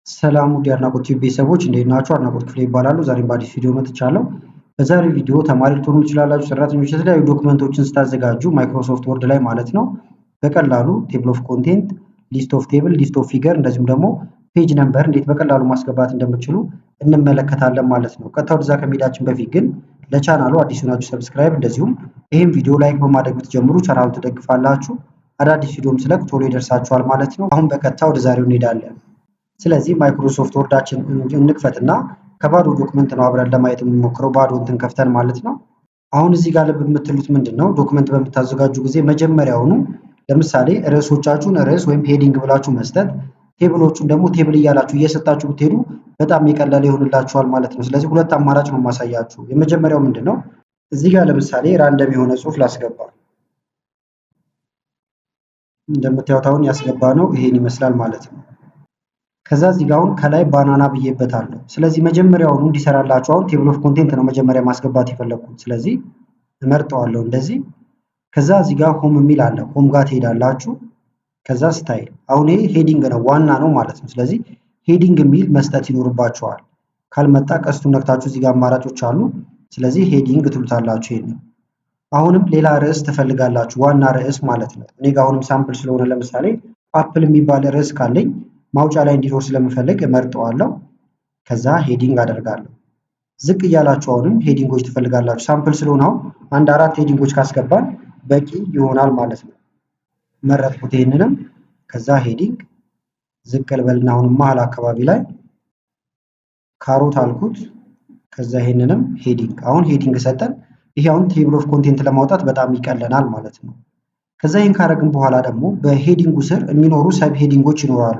ሰላም ውድ የአድናቆት ቲዩብ ቤተሰቦች እንዴት ናችሁ? አድናቆት ክፍሌ ይባላሉ። ዛሬም በአዲስ ቪዲዮ መጥቻለሁ። በዛሬው ቪዲዮ ተማሪ ልትሆኑ ትችላላችሁ፣ ሰራተኞች የተለያዩ ዶክመንቶችን ስታዘጋጁ ማይክሮሶፍት ወርድ ላይ ማለት ነው በቀላሉ ቴብል ኦፍ ኮንቴንት፣ ሊስት ኦፍ ቴብል፣ ሊስት ኦፍ ፊገር እንደዚሁም ደግሞ ፔጅ ነምበር እንዴት በቀላሉ ማስገባት እንደምትችሉ እንመለከታለን ማለት ነው። ቀጥታ ወደዛ ከመሄዳችን በፊት ግን ለቻናሉ አዲስ ሆናችሁ ሰብስክራይብ፣ እንደዚሁም ይህም ቪዲዮ ላይክ በማድረግ ብትጀምሩ ቻናሉ ትደግፋላችሁ። አዳዲስ ቪዲዮም ስለቅ ቶሎ ይደርሳችኋል ማለት ነው። አሁን በቀጥታ ወደ ዛሬው እንሄዳለን። ስለዚህ ማይክሮሶፍት ወርዳችን እንክፈትና ከባዶ ዶክመንት ነው አብረን ለማየት የምንሞክረው ባዶ እንትን ከፍተን ማለት ነው። አሁን እዚህ ጋር ልብ የምትሉት ምንድነው? ዶክመንት በምታዘጋጁ ጊዜ መጀመሪያውኑ ለምሳሌ ርዕሶቻችሁን ርዕስ ወይም ሄዲንግ ብላችሁ መስጠት፣ ቴብሎቹን ደግሞ ቴብል እያላችሁ እየሰጣችሁ ብትሄዱ በጣም የቀለለ ይሆንላችኋል ማለት ነው። ስለዚህ ሁለት አማራጭ ነው ማሳያችሁ። የመጀመሪያው ምንድነው? እዚህ ጋር ለምሳሌ ራንደም የሆነ ጽሁፍ ላስገባ። እንደምታዩት አሁን ያስገባ ነው ይሄን ይመስላል ማለት ነው። ከዛ እዚህ ጋር አሁን ከላይ ባናና ብዬበታለሁ። ስለዚህ መጀመሪያውኑ እንዲሰራላችሁ አሁን ቴብል ኦፍ ኮንቴንት ነው መጀመሪያ ማስገባት የፈለኩት። ስለዚህ እመርጠዋለሁ እንደዚህ። ከዛ እዚህ ጋር ሆም የሚል አለ። ሆም ጋር ትሄዳላችሁ። ከዛ ስታይል፣ አሁን ይሄ ሄዲንግ ነው ዋና ነው ማለት ነው። ስለዚህ ሄዲንግ የሚል መስጠት ይኖርባችኋል። ካልመጣ ቀስቱን ነክታችሁ እዚህ ጋር አማራጮች አሉ። ስለዚህ ሄዲንግ ትሉታላችሁ። ይሄን አሁንም ሌላ ርዕስ ትፈልጋላችሁ፣ ዋና ርዕስ ማለት ነው። እኔ ጋር አሁንም ሳምፕል ስለሆነ ለምሳሌ አፕል የሚባል ርዕስ ካለኝ ማውጫ ላይ እንዲኖር ስለምፈልግ እመርጠዋለሁ። ከዛ ሄዲንግ አደርጋለሁ። ዝቅ እያላችሁ አሁንም ሄዲንጎች ትፈልጋላችሁ። ሳምፕል ስለሆነ አሁን አንድ 4 ሄዲንጎች ካስገባን በቂ ይሆናል ማለት ነው። መረጥኩት ይሄንንም። ከዛ ሄዲንግ ዝቅ ልበልና አሁን መሀል አካባቢ ላይ ካሮት አልኩት። ከዛ ይሄንንም ሄዲንግ። አሁን ሄዲንግ ሰጠን። ይሄ አሁን ቴብል ኦፍ ኮንቴንት ለማውጣት በጣም ይቀለናል ማለት ነው። ከዛ ይሄን ካረግን በኋላ ደግሞ በሄዲንጉ ስር የሚኖሩ ሰብ ሄዲንጎች ይኖራሉ።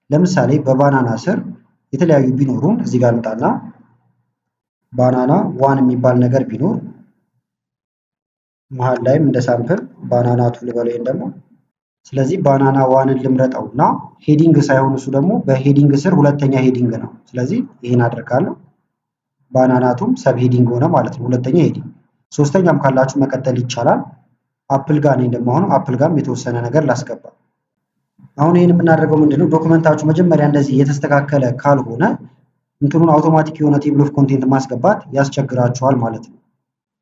ለምሳሌ በባናና ስር የተለያዩ ቢኖሩን እዚህ ጋር እንጣና ባናና ዋን የሚባል ነገር ቢኖር መሃል ላይም እንደ ሳምፕል ባናና ቱ ልበለው ይሄን ደግሞ። ስለዚህ ባናና ዋንን ልምረጠውና ሄዲንግ ሳይሆን እሱ ደግሞ በሄዲንግ ስር ሁለተኛ ሄዲንግ ነው። ስለዚህ ይሄን አደርጋለሁ። ባናናቱም ሰብ ሄዲንግ ሆነ ማለት ነው፣ ሁለተኛ ሄዲንግ። ሶስተኛም ካላችሁ መቀጠል ይቻላል። አፕል ጋር ነኝ ደግሞ አሁን አፕል ጋርም የተወሰነ ነገር ላስገባ። አሁን ይሄን የምናደርገው ምንድነው? ዶክመንታችሁ መጀመሪያ እንደዚህ የተስተካከለ ካልሆነ እንትኑን አውቶማቲክ የሆነ ቴብል ኦፍ ኮንቴንት ማስገባት ያስቸግራችኋል ማለት ነው።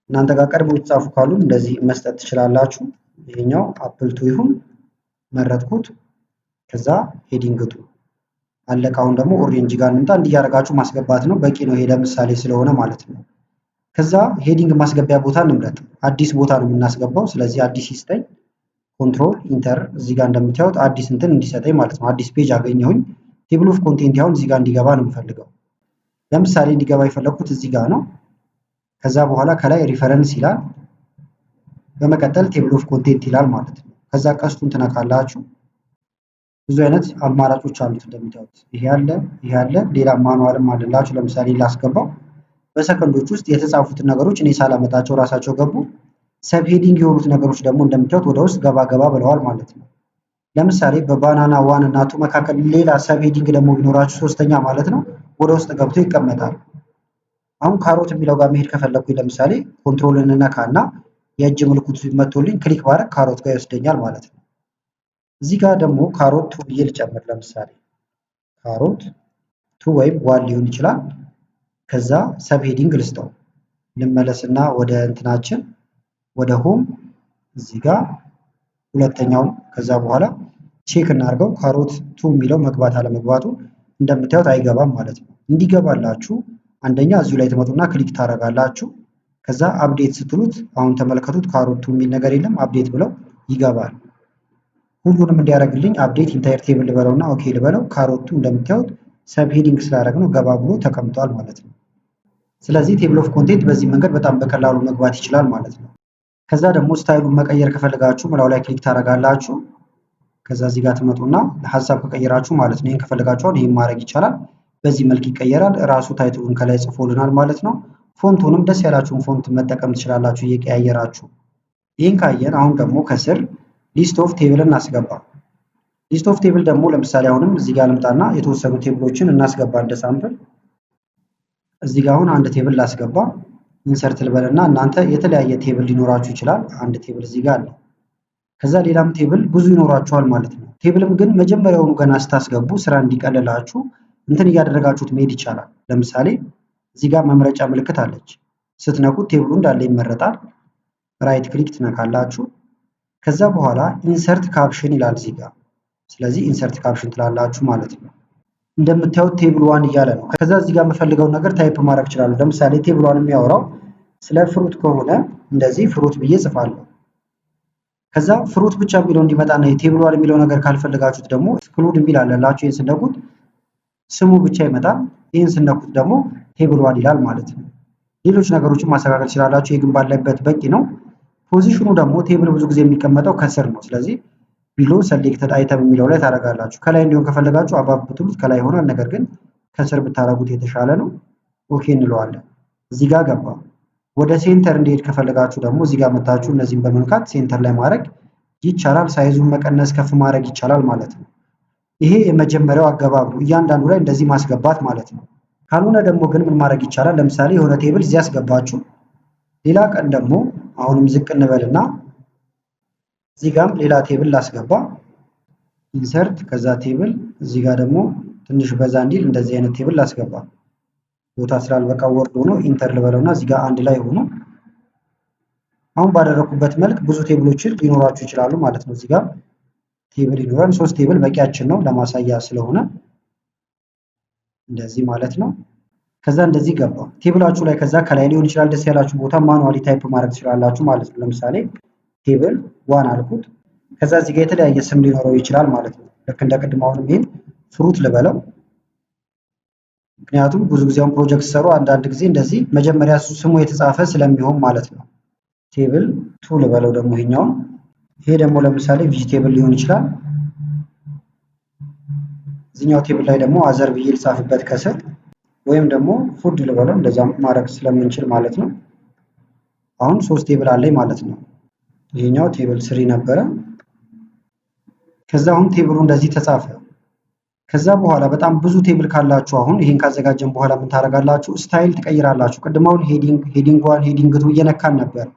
እናንተ ጋር ቀድሞ የተጻፉ ካሉ እንደዚህ መስጠት ትችላላችሁ። ይሄኛው አፕል ቱ ይሁን መረጥኩት። ከዛ ሄዲንግ ቱ አለቀ። አሁን ደግሞ ኦሬንጅ ጋር እንምጣ። እንዲያደርጋችሁ ማስገባት ነው፣ በቂ ነው። ይሄ ለምሳሌ ስለሆነ ማለት ነው። ከዛ ሄዲንግ ማስገቢያ ቦታ እንምረጥ። አዲስ ቦታ ነው የምናስገባው። ስለዚህ አዲስ ይስጠኝ። ኮንትሮል ኢንተር። እዚህ ጋር እንደምታዩት አዲስ እንትን እንዲሰጠኝ ማለት ነው። አዲስ ፔጅ አገኘሁኝ። ቴብል ኦፍ ኮንቴንት ያሁን እዚህ ጋር እንዲገባ ነው የምፈልገው። ለምሳሌ እንዲገባ የፈለኩት እዚህ ጋር ነው። ከዛ በኋላ ከላይ ሪፈረንስ ይላል። በመቀጠል ቴብል ኦፍ ኮንቴንት ይላል ማለት ነው። ከዛ ቀስቱን ትነካላችሁ። ብዙ አይነት አማራጮች አሉት እንደምታዩት። ይሄ አለ፣ ሌላ ማኑዋልም አለላችሁ። ለምሳሌ ላስገባው። በሰከንዶች ውስጥ የተጻፉትን ነገሮች እኔ ሳላመጣቸው ራሳቸው ገቡ። ሰብ ሄዲንግ የሆኑት ነገሮች ደግሞ እንደምታዩት ወደ ውስጥ ገባ ብለዋል ማለት ነው። ለምሳሌ በባናና ዋን እና ቱ መካከል ሌላ ሰብ ሄዲንግ ደግሞ ቢኖራችሁ ሶስተኛ ማለት ነው ወደ ውስጥ ገብቶ ይቀመጣል። አሁን ካሮት የሚለው ጋር መሄድ ከፈለኩኝ ለምሳሌ ኮንትሮልን እንነካና የእጅ ምልክቱ መጥቶልኝ ክሊክ ባረግ ካሮት ጋር ይወስደኛል ማለት ነው። እዚህ ጋር ደግሞ ካሮት ቱ ብዬ ልጨምር። ለምሳሌ ካሮት ቱ ወይም ዋን ሊሆን ይችላል። ከዛ ሰብ ሄዲንግ ልስጠው። ልመለስና ወደ እንትናችን ወደ ሆም እዚህ ጋር ሁለተኛውን ከዛ በኋላ ቼክ እናድርገው። ካሮት ቱ የሚለው መግባት አለመግባቱ እንደምታዩት አይገባም ማለት ነው። እንዲገባላችሁ አንደኛ እዚሁ ላይ ትመጡና ክሊክ ታደርጋላችሁ። ከዛ አፕዴት ስትሉት አሁን ተመልከቱት፣ ካሮት ቱ የሚል ነገር የለም። አፕዴት ብለው ይገባል። ሁሉንም እንዲያደርግልኝ አፕዴት ኢንታየር ቴብል ልበለውና ኦኬ ልበለው። ካሮት ቱ እንደምታዩት ሰብ ሄዲንግ ስላደረግነው ገባ ብሎ ተቀምጧል ማለት ነው። ስለዚህ ቴብል ኦፍ ኮንቴንት በዚህ መንገድ በጣም በቀላሉ መግባት ይችላል ማለት ነው። ከዛ ደግሞ ስታይሉን መቀየር ከፈለጋችሁ ምላው ላይ ክሊክ ታደርጋላችሁ። ከዛ እዚህ ጋር ትመጡና ሐሳብ ከቀየራችሁ ማለት ነው። ይሄን ከፈለጋችሁ ይሄን ማድረግ ይቻላል። በዚህ መልክ ይቀየራል። ራሱ ታይትሉን ከላይ ጽፎልናል ማለት ነው። ፎንቱንም ደስ ያላችሁን ፎንት መጠቀም ትችላላችሁ እየቀያየራችሁ። ይሄን ካየን አሁን ደግሞ ከስር ሊስት ኦፍ ቴብል እናስገባ። ሊስት ኦፍ ቴብል ደግሞ ለምሳሌ አሁንም እዚህ ጋር ልምጣና የተወሰኑ ቴብሎችን እናስገባ እንደ ሳምፕል። እዚህ ጋር አሁን አንድ ቴብል ላስገባ። ኢንሰርት ልበልና እናንተ የተለያየ ቴብል ሊኖራችሁ ይችላል። አንድ ቴብል እዚህ ጋር አለ። ከዛ ሌላም ቴብል ብዙ ይኖራችኋል ማለት ነው። ቴብልም ግን መጀመሪያውኑ ገና ስታስገቡ ስራ እንዲቀልላችሁ እንትን እያደረጋችሁት መሄድ ይቻላል። ለምሳሌ እዚህ ጋር መምረጫ ምልክት አለች። ስትነኩት ቴብሉ እንዳለ ይመረጣል። ራይት ክሊክ ትነካላችሁ። ከዛ በኋላ ኢንሰርት ካፕሽን ይላል እዚህ ጋር። ስለዚህ ኢንሰርት ካፕሽን ትላላችሁ ማለት ነው። እንደምታዩት ቴብል ዋን እያለ ነው። ከዛ እዚህ ጋር የምፈልገውን ነገር ታይፕ ማድረግ እችላለሁ። ለምሳሌ ቴብል ዋን የሚያወራው ስለ ፍሩት ከሆነ እንደዚህ ፍሩት ብዬ ጽፋለሁ። ከዛ ፍሩት ብቻ የሚለው እንዲመጣና የቴብል ዋን የሚለው ነገር ካልፈልጋችሁት ደግሞ ኤክስክሉድ የሚል አለላችሁ። ይህን ስነኩት ስሙ ብቻ ይመጣል። ይህን ስነኩት ደግሞ ቴብል ዋን ይላል ማለት ነው። ሌሎች ነገሮችን ማስተካከል ትችላላችሁ። ይህ ግን ባለበት በቂ ነው። ፖዚሽኑ ደግሞ ቴብል ብዙ ጊዜ የሚቀመጠው ከስር ነው። ስለዚህ ቢሎ ሰሌክተድ አይተም የሚለው ላይ ታደርጋላችሁ። ከላይ እንዲሆን ከፈለጋችሁ አባብ ብትሉት ከላይ ይሆናል። ነገር ግን ከስር ብታደርጉት የተሻለ ነው። ኦኬ እንለዋለን። እዚህ ጋር ገባ። ወደ ሴንተር እንዲሄድ ከፈለጋችሁ ደግሞ እዚህ ጋር መታችሁ እነዚህን በመንካት ሴንተር ላይ ማድረግ ይቻላል። ሳይዙን መቀነስ ከፍ ማድረግ ይቻላል ማለት ነው። ይሄ የመጀመሪያው አገባብ ነው። እያንዳንዱ ላይ እንደዚህ ማስገባት ማለት ነው። ካልሆነ ደግሞ ግን ምን ማድረግ ይቻላል? ለምሳሌ የሆነ ቴብል እዚህ ያስገባችሁ፣ ሌላ ቀን ደግሞ አሁንም ዝቅ እንበልና እዚህ ጋርም ሌላ ቴብል ላስገባ። ኢንሰርት ከዛ ቴብል እዚህ ጋር ደግሞ ትንሽ በዛ እንዲል እንደዚህ አይነት ቴብል ላስገባ። ቦታ ስላልበቃ ወርድ ሆኖ ኢንተር ልበለውና እዚህ ጋር አንድ ላይ ሆኖ አሁን ባደረኩበት መልክ ብዙ ቴብሎችን ሊኖራችሁ ይችላሉ ማለት ነው። እዚህ ጋር ቴብል ይኖራል። 3 ቴብል በቂያችን ነው ለማሳያ ስለሆነ እንደዚህ ማለት ነው። ከዛ እንደዚህ ገባ ቴብላችሁ ላይ። ከዛ ከላይ ሊሆን ይችላል ደስ ያላችሁ ቦታ ማኑዋሊ ታይፕ ማድረግ ትችላላችሁ ማለት ነው። ለምሳሌ ቴብል ዋን አልኩት። ከዛ እዚህ ጋር የተለያየ ስም ሊኖረው ይችላል ማለት ነው። ልክ እንደ ቅድም አሁንም ይሄን ፍሩት ልበለው። ምክንያቱም ብዙ ጊዜ አሁን ፕሮጀክት ሰሩ አንዳንድ ጊዜ እንደዚህ መጀመሪያ ስሙ የተጻፈ ስለሚሆን ማለት ነው። ቴብል ቱ ልበለው ደግሞ ይሄኛውን። ይሄ ደግሞ ለምሳሌ ቬጂቴብል ሊሆን ይችላል። እዚህኛው ቴብል ላይ ደግሞ አዘር ብዬ ልጻፍበት ከስር፣ ወይም ደግሞ ፉድ ልበለው። እንደዛ ማድረግ ስለምንችል ማለት ነው። አሁን 3 ቴብል አለኝ ማለት ነው። ይሄኛው ቴብል 3 ነበረ። ከዛ አሁን ቴብሉ እንደዚህ ተጻፈ። ከዛ በኋላ በጣም ብዙ ቴብል ካላችሁ አሁን ይሄን ካዘጋጀን በኋላ ምን ታደርጋላችሁ? ስታይል ትቀይራላችሁ። ቅድማውን ሄዲንግ 1 ሄዲንግ 2 እየነካን ነበር።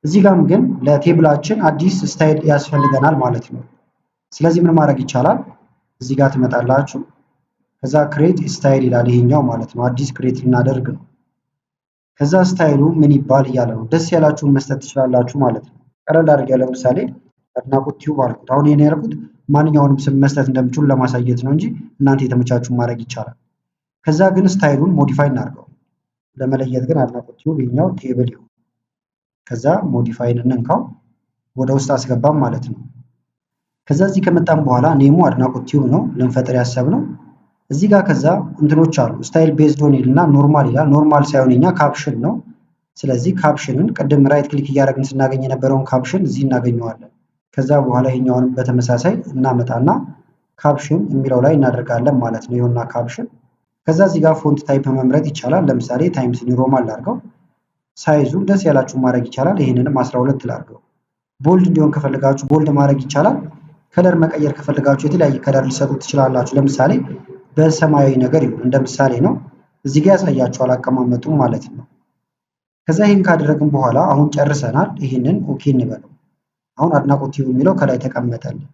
እዚህ ጋርም ግን ለቴብላችን አዲስ ስታይል ያስፈልገናል ማለት ነው። ስለዚህ ምን ማድረግ ይቻላል? እዚህ ጋር ትመጣላችሁ። ከዛ ክሬት ስታይል ይላል ይሄኛው ማለት ነው። አዲስ ክሬት ልናደርግ ነው። ከዛ ስታይሉ ምን ይባል እያለ ነው። ደስ ያላችሁን መስጠት ትችላላችሁ ማለት ነው። ቀለል አድርጌ ለምሳሌ አድናቆት ቲዩብ አልኩት። አሁን ይሄን ያልኩት ማንኛውንም ስም መስጠት እንደምችሉ ለማሳየት ነው እንጂ እናንተ የተመቻችሁን ማድረግ ይቻላል። ከዛ ግን ስታይሉን ሞዲፋይ እናድርገው። ለመለየት ግን አድናቆት ቲዩብ ይሄኛው ቴብል ይሁን። ከዛ ሞዲፋይን እንንካው፣ ወደ ውስጥ አስገባም ማለት ነው። ከዛ እዚህ ከመጣም በኋላ ኔሙ አድናቆት ቲዩብ ነው ልንፈጥር ያሰብነው። እዚህ ጋር ከዛ እንትኖች አሉ። ስታይል ቤዝድ ኦን ይልና ኖርማል ይላል። ኖርማል ሳይሆን የኛ ካፕሽን ነው። ስለዚህ ካፕሽንን ቅድም ራይት ክሊክ እያደረግን ስናገኝ የነበረውን ካፕሽን እዚህ እናገኘዋለን። ከዛ በኋላ ይሄኛውንም በተመሳሳይ እናመጣና ካፕሽን የሚለው ላይ እናደርጋለን ማለት ነው። ይሁንና ካፕሽን። ከዛ እዚህ ጋር ፎንት ታይፕ መምረጥ ይቻላል። ለምሳሌ ታይምስ ኒው ሮማን ላድርገው። ሳይዙ ደስ ያላችሁ ማድረግ ይቻላል። ይሄንንም 12 ላድርገው። ቦልድ እንዲሆን ከፈለጋችሁ ቦልድ ማድረግ ይቻላል። ከለር መቀየር ከፈለጋችሁ የተለያየ ከለር ሊሰጡት ትችላላችሁ። ለምሳሌ በሰማያዊ ነገር ይሁን፣ እንደ ምሳሌ ነው። እዚህ ጋር ያሳያችኋል አቀማመጡም ማለት ነው። ከዛ ይሄን ካደረግን በኋላ አሁን ጨርሰናል። ይሄንን ኦኬ እንበለው። አሁን አድናቆት ቲዩብ የሚለው ከላይ ተቀመጠልን።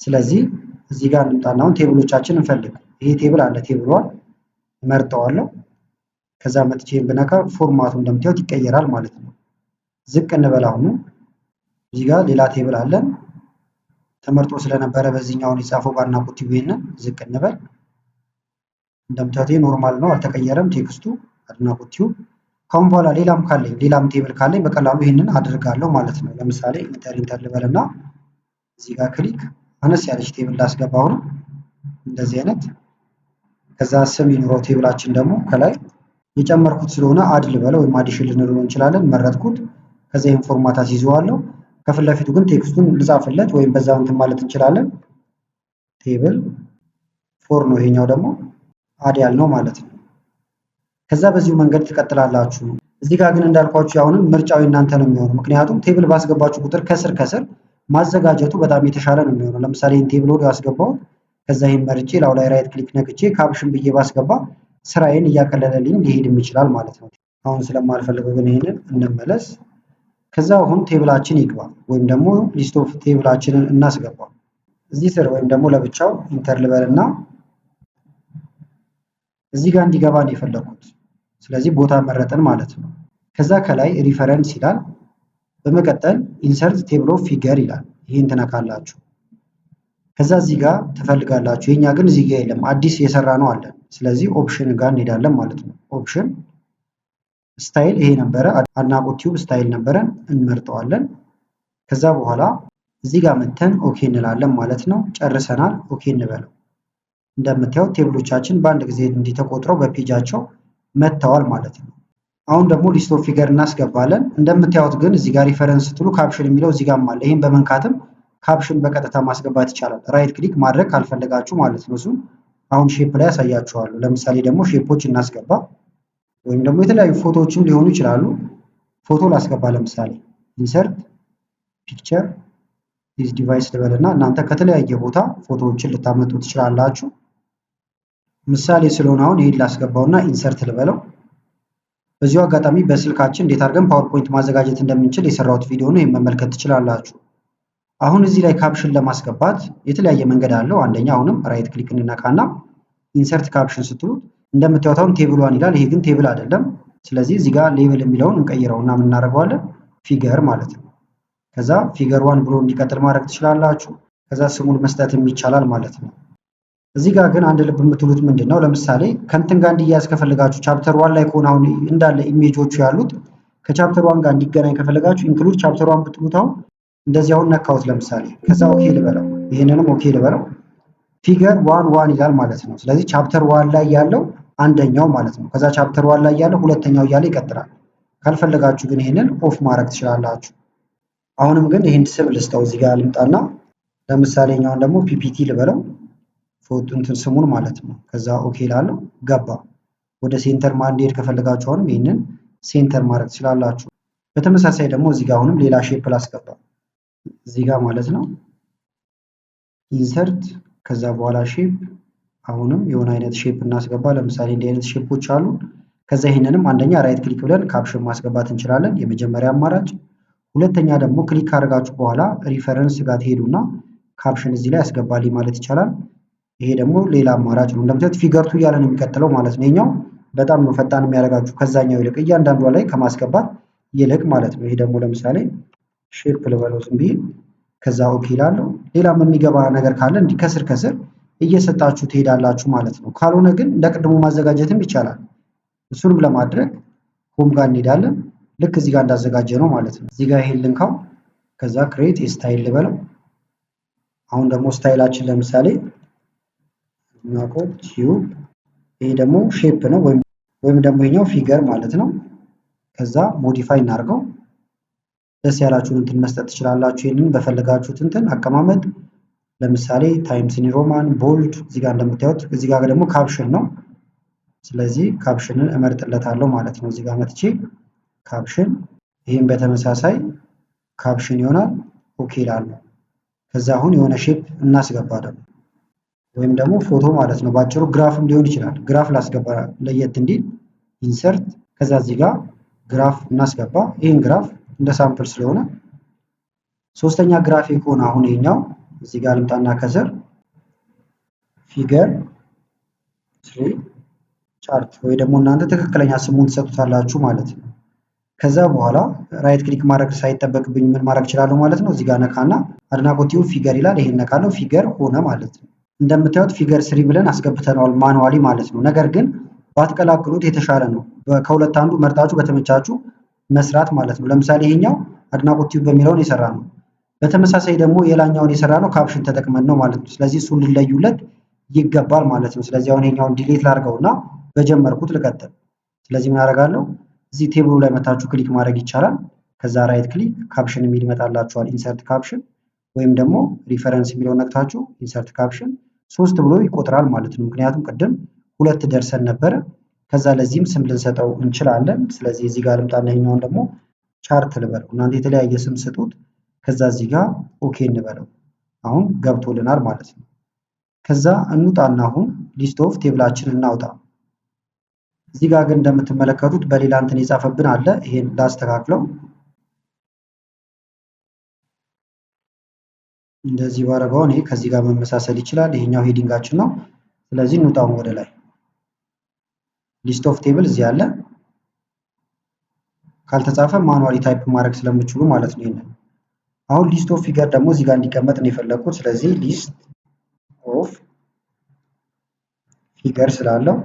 ስለዚህ እዚህ ጋር እንምጣና አሁን ቴብሎቻችን እንፈልግ። ይሄ ቴብል አለ፣ ቴብሏን እመርጠዋለሁ። ከዛ መጥቼን ብነካ ፎርማቱ እንደምታዩት ይቀየራል ማለት ነው። ዝቅ እንበል። አሁን እዚህ ጋር ሌላ ቴብል አለን ተመርጦ ስለነበረ በዚህኛውን የጻፈው በአድናቆት ቲዩብ። ይሄንን ዝቅ እንበል። እንደምታዩት ኖርማል ነው፣ አልተቀየረም ቴክስቱ አድናቆት ቲዩብ። ካሁን በኋላ ሌላም ካለኝ ሌላም ቴብል ካለኝ በቀላሉ ይሄንን አድርጋለሁ ማለት ነው። ለምሳሌ ኢንተር ልበልና እዚህ ጋር ክሊክ አነስ ያለች ቴብል ላስገባው ነው እንደዚህ አይነት። ከዛ ስም ይኑረው ቴብላችን ደግሞ ከላይ የጨመርኩት ስለሆነ አድ ልበለው ወይም አዲሽን ልንለው እንችላለን። መረጥኩት። ከዛ ይሄን ፎርማት አስይዘዋለሁ። ከፊት ለፊቱ ግን ቴክስቱን ልጻፍለት ወይም በዛው እንትን ማለት እንችላለን። ቴብል ፎር ነው ይሄኛው ደግሞ አድ ያልነው ማለት ነው። ከዛ በዚሁ መንገድ ትቀጥላላችሁ። እዚህ ጋር ግን እንዳልኳችሁ አሁንም ምርጫው እናንተ ነው የሚሆነው። ምክንያቱም ቴብል ባስገባችሁ ቁጥር ከስር ማዘጋጀቱ በጣም የተሻለ ነው የሚሆነው። ለምሳሌ ይሄን ቴብል ወዲያው አስገባው። ከዛ ይሄን መርጬ ላው ላይ ራይት ክሊክ ነክቼ ካፕሽን ብዬ ባስገባ ስራዬን እያቀለለልኝ ሊሄድም ይችላል ማለት ነው። አሁን ስለማልፈልገው ግን ይሄንን እንመለስ። ከዛ አሁን ቴብላችን ይግባ ወይም ደግሞ ሊስት ኦፍ ቴብላችንን እናስገባ። እዚህ ስር ወይም ደግሞ ለብቻው ኢንተር ልበልና እዚህ ጋር እንዲገባ ነው የፈለኩት። ስለዚህ ቦታ መረጥን ማለት ነው። ከዛ ከላይ ሪፈረንስ ይላል። በመቀጠል ኢንሰርት ቴብል ኦፍ ፊገር ይላል። ይህን ትነካላችሁ። ከዛ እዚህ ጋር ትፈልጋላችሁ። የኛ ግን እዚህ ጋር የለም፣ አዲስ የሰራ ነው አለን። ስለዚህ ኦፕሽን ጋር እንሄዳለን ማለት ነው። ኦፕሽን ስታይል ይሄ ነበረ፣ አድናቆት ቲዩብ ስታይል ነበረን፣ እንመርጠዋለን። ከዛ በኋላ እዚህ ጋር መተን ኦኬ እንላለን ማለት ነው። ጨርሰናል። ኦኬ እንበለው። እንደምታዩት ቴብሎቻችን በአንድ ጊዜ እንዲተቆጥረው በፔጃቸው መጥተዋል ማለት ነው። አሁን ደግሞ ሊስት ኦፍ ፊገር እናስገባለን። እንደምታዩት ግን እዚህ ጋር ሪፈረንስ ስትሉ ካፕሽን የሚለው እዚህ ጋርም አለ። ይህም በመንካትም ካፕሽን በቀጥታ ማስገባት ይቻላል። ራይት ክሊክ ማድረግ ካልፈለጋችሁ ማለት ነው። እሱም አሁን ሼፕ ላይ ያሳያችኋለሁ። ለምሳሌ ደግሞ ሼፖች እናስገባ፣ ወይም ደግሞ የተለያዩ ፎቶዎችም ሊሆኑ ይችላሉ። ፎቶ ላስገባ። ለምሳሌ ኢንሰርት ፒክቸር ዲስ ዲቫይስ ልበልና እናንተ ከተለያየ ቦታ ፎቶዎችን ልታመጡ ትችላላችሁ። ምሳሌ ስለሆነ አሁን ይሄን ላስገባውና ኢንሰርት ልበለው። በዚሁ አጋጣሚ በስልካችን እንዴት አድርገን ፓወርፖይንት ማዘጋጀት እንደምንችል የሰራሁት ቪዲዮ ነው። ይሄን መመልከት ትችላላችሁ። አሁን እዚህ ላይ ካፕሽን ለማስገባት የተለያየ መንገድ አለው። አንደኛ አሁንም ራይት ክሊክ እንነካና ኢንሰርት ካፕሽን ስትሉት እንደምታዩት አሁን ቴብል ዋን ይላል። ይሄ ግን ቴብል አይደለም። ስለዚህ እዚህ ጋር ሌብል የሚለውን እንቀይረውና ምን እናደርገዋለን? ፊገር ማለት ነው። ከዛ ፊገር ዋን ብሎ እንዲቀጥል ማድረግ ትችላላችሁ። ከዛ ስሙን መስጠትም ይቻላል ማለት ነው። እዚህ ጋር ግን አንድ ልብ የምትሉት ምንድን ነው? ለምሳሌ ከእንትን ጋር እንዲያያዝ ከፈለጋችሁ ቻፕተር ዋን ላይ ከሆነ አሁን እንዳለ ኢሜጆቹ ያሉት ከቻፕተር ዋን ጋር እንዲገናኝ ከፈለጋችሁ ኢንክሉድ ቻፕተር ዋን ብትሉት አሁን እንደዚህ አሁን ነካሁት ለምሳሌ። ከዛ ኦኬ ልበለው፣ ይሄንንም ኦኬ ልበለው። ፊገር ዋን ዋን ይላል ማለት ነው። ስለዚህ ቻፕተር ዋን ላይ ያለው አንደኛው ማለት ነው። ከዛ ቻፕተር ዋን ላይ ያለው ሁለተኛው እያለ ይቀጥላል። ካልፈለጋችሁ ግን ይሄንን ኦፍ ማድረግ ትችላላችሁ። አሁንም ግን ይሄን ስም ልስጠው። እዚህ ጋር ልምጣና ለምሳሌ እኛውን ደግሞ ፒፒቲ ልበለው፣ ፎንቱን ስሙን ማለት ነው። ከዛ ኦኬ ላለው ገባ። ወደ ሴንተር ማንዴድ ከፈለጋችሁ አሁንም ይሄንን ሴንተር ማድረግ ትችላላችሁ። በተመሳሳይ ደግሞ እዚህ ጋር አሁንም ሌላ ሼፕ ላስገባ እዚህ ጋር ማለት ነው። ኢንሰርት ከዛ በኋላ ሼፕ፣ አሁንም የሆነ አይነት ሼፕ እናስገባ። ለምሳሌ እንዲህ አይነት ሼፖች አሉ። ከዛ ይሄንንም አንደኛ ራይት ክሊክ ብለን ካፕሽን ማስገባት እንችላለን፣ የመጀመሪያ አማራጭ። ሁለተኛ ደግሞ ክሊክ ካደረጋችሁ በኋላ ሪፈረንስ ጋር ትሄዱና ካፕሽን እዚህ ላይ ያስገባልኝ ማለት ይቻላል። ይሄ ደግሞ ሌላ አማራጭ ነው። እንደምታዩት ፊገርቱ እያለ ነው የሚቀጥለው ማለት ነው። ይሄኛው በጣም ነው ፈጣን የሚያደርጋችሁ ከዛኛው ይልቅ እያንዳንዷ ላይ ከማስገባት ይልቅ ማለት ነው። ይሄ ደግሞ ለምሳሌ ሼፕ ልበለው ዝም ብዬ፣ ከዛ ኦኬ ላለው። ሌላም የሚገባ ነገር ካለ እንዲህ ከስር ከስር እየሰጣችሁ ትሄዳላችሁ ማለት ነው። ካልሆነ ግን እንደ ቅድሙ ማዘጋጀትም ይቻላል። እሱንም ለማድረግ ሆም ጋር እንሄዳለን። ልክ እዚህ ጋር እንዳዘጋጀ ነው ማለት ነው። እዚህ ጋር ይሄን ልንካው፣ ከዛ ክሬት ስታይል ልበለው። አሁን ደግሞ ስታይላችን ለምሳሌ አድናቆት ቲዩብ፣ ይሄ ደግሞ ሼፕ ነው ወይም ደግሞ ይሄኛው ፊገር ማለት ነው። ከዛ ሞዲፋይ እናድርገው። ደስ ያላችሁን እንትን መስጠት ትችላላችሁ። ይሄንን በፈለጋችሁት እንትን አቀማመጥ፣ ለምሳሌ ታይምስ ኒው ሮማን ቦልድ፣ እዚህ ጋር እንደምታዩት። እዚህ ጋር ደግሞ ካፕሽን ነው። ስለዚህ ካፕሽንን እመርጥለታለሁ ማለት ነው። እዚህ ጋር መጥቼ ካፕሽን፣ ይህም በተመሳሳይ ካፕሽን ይሆናል። ኦኬ ላለሁ። ከዛ አሁን የሆነ ሼፕ እናስገባ ደግሞ ወይም ደግሞ ፎቶ ማለት ነው። ባጭሩ ግራፍም ሊሆን ይችላል። ግራፍ ላስገባ ለየት እንዲል ኢንሰርት፣ ከዛ እዚህ ጋር ግራፍ እናስገባ። ይህን ግራፍ እንደ ሳምፕል ስለሆነ ሶስተኛ ግራፊክ ሆነ። አሁን ይሄኛው እዚህ ጋር ልምጣና ከስር ፊገር ስሪ ቻርት ወይ ደግሞ እናንተ ትክክለኛ ስሙን ትሰጡታላችሁ ማለት ነው። ከዛ በኋላ ራይት ክሊክ ማድረግ ሳይጠበቅብኝ ምን ማድረግ እችላለሁ ማለት ነው። እዚህ ጋር ነካና አድናቆት ቲዩብ ፊገር ይላል። ይሄን ነካለው፣ ፊገር ሆነ ማለት ነው። እንደምታዩት ፊገር ስሪ ብለን አስገብተነዋል ማኑዋሊ ማለት ነው። ነገር ግን ባትቀላቅሉት የተሻለ ነው። ከሁለት አንዱ መርጣችሁ በተመቻችሁ መስራት ማለት ነው። ለምሳሌ ይሄኛው አድናቆት ቲዩብ በሚለውን የሰራ ነው። በተመሳሳይ ደግሞ የላኛውን የሰራ ነው ካፕሽን ተጠቅመን ነው ማለት ነው። ስለዚህ እሱን ልለዩለት ይገባል ማለት ነው። ስለዚህ አሁን ይሄኛውን ዲሊት ላድርገውና በጀመርኩት ልቀጥል። ስለዚህ ምን አደርጋለሁ? እዚህ ቴብሉ ላይ መታችሁ ክሊክ ማድረግ ይቻላል። ከዛ ራይት ክሊክ ካፕሽን የሚል ይመጣላችኋል፣ ኢንሰርት ካፕሽን፣ ወይም ደግሞ ሪፈረንስ የሚለውን ነክታችሁ ኢንሰርት ካፕሽን 3 ብሎ ይቆጥራል ማለት ነው። ምክንያቱም ቅድም 2 ደርሰን ነበረ። ከዛ ለዚህም ስም ልንሰጠው እንችላለን። ስለዚህ እዚህ ጋር ልምጣና ይሄኛውን ደግሞ ቻርት ልበለው። እናንተ የተለያየ ስም ስጡት። ከዛ እዚህ ጋር ኦኬ እንበለው። አሁን ገብቶልናል ማለት ነው። ከዛ እንውጣና አሁን ሊስት ኦፍ ቴብላችንን እናውጣ። እዚህ ጋር ግን እንደምትመለከቱት በሌላ እንትን የጻፈብን አለ። ይሄን ላስተካክለው። እንደዚህ ባረጋው ይሄ ከዚህ ጋር መመሳሰል ይችላል። ይሄኛው ሄዲንጋችን ነው። ስለዚህ እንውጣው ወደ ላይ። ሊስት ኦፍ ቴብል እዚህ አለ። ካልተጻፈ ማኑዋሊ ታይፕ ማድረግ ስለምችሉ ማለት ነው። ይሄንን አሁን ሊስት ኦፍ ፊገር ደግሞ እዚህ ጋር እንዲቀመጥ ነው የፈለኩት። ስለዚህ ሊስት ኦፍ ፊገር ስላለው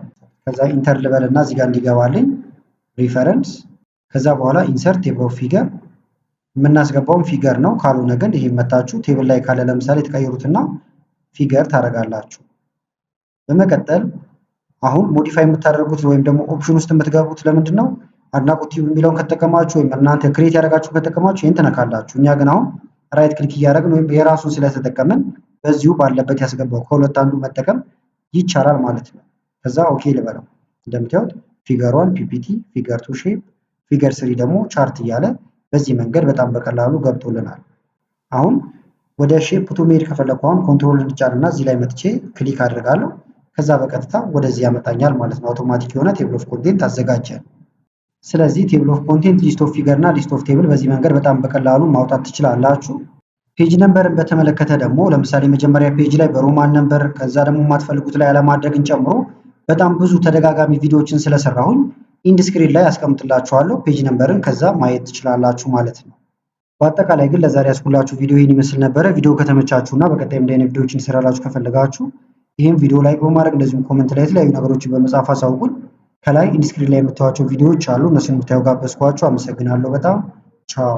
ከዛ ኢንተር ልበልና እዚህ ጋር እንዲገባልኝ ሪፈረንስ፣ ከዛ በኋላ ኢንሰርት ቴብል ኦፍ ፊገር የምናስገባውን ፊገር ነው። ካልሆነ ግን ይሄ መታችሁ ቴብል ላይ ካለ ለምሳሌ ተቀይሩትና ፊገር ታደርጋላችሁ። በመቀጠል አሁን ሞዲፋይ የምታደርጉት ወይም ደግሞ ኦፕሽን ውስጥ የምትገቡት ለምንድን ነው? አድናቆት ቲዩብ የሚለውን ከተጠቀማችሁ ወይም እናንተ ክሬት ያደረጋችሁ ከተጠቀማችሁ ይህን ትነካላችሁ። እኛ ግን አሁን ራይት ክሊክ እያደረግን ወይም የራሱን ስለተጠቀምን በዚሁ ባለበት ያስገባው ከሁለት አንዱ መጠቀም ይቻላል ማለት ነው። ከዛ ኦኬ ልበለው። እንደምታዩት ፊገር 1 ፒፒቲ፣ ፊገር 2 ሼፕ፣ ፊገር 3 ደግሞ ቻርት እያለ በዚህ መንገድ በጣም በቀላሉ ገብቶልናል። አሁን ወደ ሼፕ ቱ መሄድ ከፈለኩ አሁን ኮንትሮል እንጫንና እዚህ ላይ መጥቼ ክሊክ አድርጋለሁ። ከዛ በቀጥታ ወደዚህ ያመጣኛል ማለት ነው። አውቶማቲክ የሆነ ቴብል ኦፍ ኮንቴንት አዘጋጀ። ስለዚህ ቴብል ኦፍ ኮንቴንት፣ ሊስት ኦፍ ፊገር እና ሊስት ኦፍ ቴብል በዚህ መንገድ በጣም በቀላሉ ማውጣት ትችላላችሁ። ፔጅ ነምበርን በተመለከተ ደግሞ ለምሳሌ መጀመሪያ ፔጅ ላይ በሮማን ነምበር ከዛ ደግሞ የማትፈልጉት ላይ አለማድረግን ጨምሮ በጣም ብዙ ተደጋጋሚ ቪዲዮዎችን ስለሰራሁኝ ኢንድ ስክሪን ላይ አስቀምጥላችኋለሁ። ፔጅ ነምበርን ከዛ ማየት ትችላላችሁ ማለት ነው። በአጠቃላይ ግን ለዛሬ ያስኩላችሁ ቪዲዮ ይህን ይመስል ነበረ። ቪዲዮ ከተመቻችሁና በቀጣይም እንዲህ አይነት ቪዲዮዎችን ሰራላችሁ ከፈለጋችሁ ይህም ቪዲዮ ላይክ በማድረግ እንደዚሁም ኮመንት ላይ የተለያዩ ነገሮችን በመጻፍ አሳውቁን። ከላይ ኢንድ ስክሪን ላይ የምታዩዋቸው ቪዲዮዎች አሉ። እነሱን ብታዩ ጋበዝኳችሁ። አመሰግናለሁ በጣም ቻው።